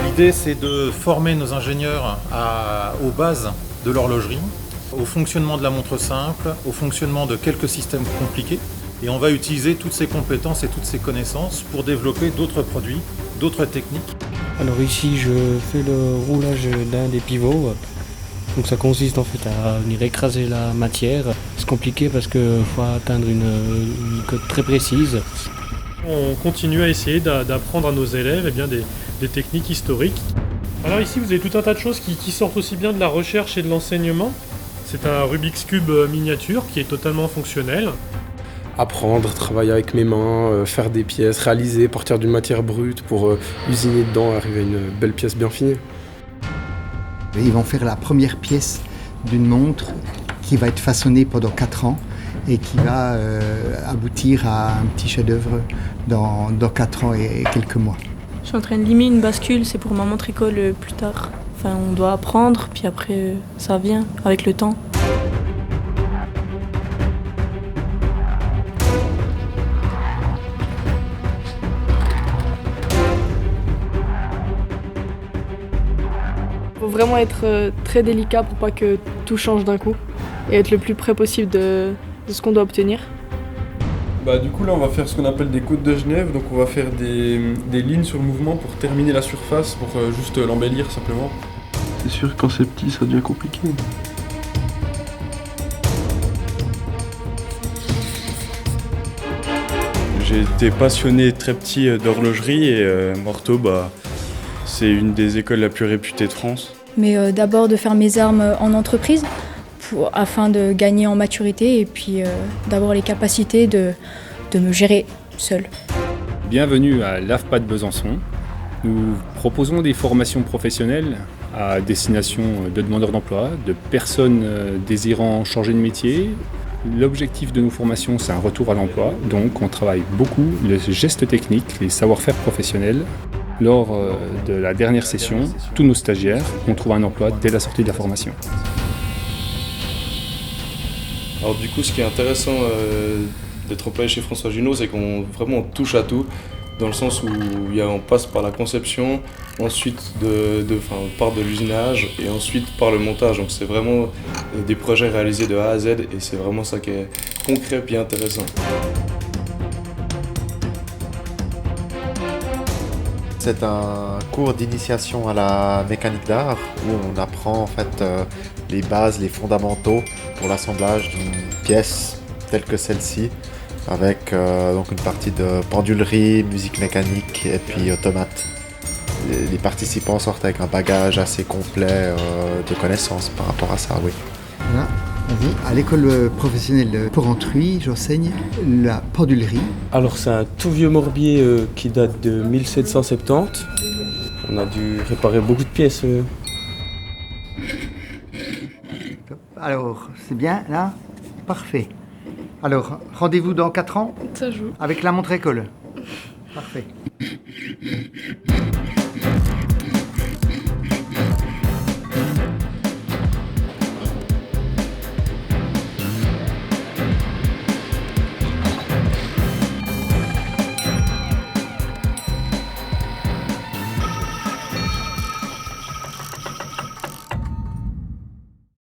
L'idée, c'est de former nos ingénieurs aux bases de l'horlogerie, au fonctionnement de la montre simple, au fonctionnement de quelques systèmes compliqués. Et on va utiliser toutes ces compétences et toutes ces connaissances pour développer d'autres produits, d'autres techniques. Alors ici, je fais le roulage d'un des pivots. Donc ça consiste en fait à venir écraser la matière. C'est compliqué parce qu'il faut atteindre une cote très précise. On continue à essayer d'apprendre à nos élèves des techniques historiques. Alors ici, vous avez tout un tas de choses qui sortent aussi bien de la recherche et de l'enseignement. C'est un Rubik's Cube miniature qui est totalement fonctionnel. Apprendre, travailler avec mes mains, faire des pièces, réaliser, partir d'une matière brute pour usiner dedans, arriver à une belle pièce bien finie. Ils vont faire la première pièce d'une montre qui va être façonnée pendant 4 ans et qui va aboutir à un petit chef-d'œuvre dans 4 ans et quelques mois. Je suis en train de limer une bascule, c'est pour ma montre école plus tard. Enfin, on doit apprendre, puis après ça vient avec le temps. Il faut vraiment être très délicat pour pas que tout change d'un coup et être le plus près possible de ce qu'on doit obtenir. Du coup là on va faire ce qu'on appelle des côtes de Genève, donc on va faire des lignes sur le mouvement pour terminer la surface, pour juste l'embellir simplement. C'est sûr que quand c'est petit ça devient compliqué. J'ai été passionné très petit d'horlogerie et Morteau, c'est une des écoles la plus réputée de France. Mais d'abord de faire mes armes en entreprise afin de gagner en maturité et puis d'avoir les capacités de me gérer seule. Bienvenue à l'AFPA de Besançon. Nous proposons des formations professionnelles à destination de demandeurs d'emploi, de personnes désirant changer de métier. L'objectif de nos formations, c'est un retour à l'emploi. Donc on travaille beaucoup les gestes techniques, les savoir-faire professionnels. Lors de la dernière session, tous nos stagiaires ont trouvé un emploi dès la sortie de la formation. Alors du coup, ce qui est intéressant d'être employé chez François Junot, c'est qu'on vraiment touche à tout, dans le sens où on passe par la conception, ensuite on part de l'usinage et ensuite par le montage. Donc c'est vraiment des projets réalisés de A à Z et c'est vraiment ça qui est concret et intéressant. C'est un cours d'initiation à la mécanique d'art où on apprend en fait les bases, les fondamentaux pour l'assemblage d'une pièce telle que celle-ci, avec donc une partie de pendulerie, musique mécanique et puis automate. Les participants sortent avec un bagage assez complet de connaissances par rapport à ça, oui. Voilà. À l'école professionnelle pour Antruy, j'enseigne la pendulerie. Alors c'est un tout vieux morbier qui date de 1770. On a dû réparer beaucoup de pièces. Alors, c'est bien là? Parfait. Alors, rendez-vous dans 4 ans? Ça joue. Avec la montre école? Parfait.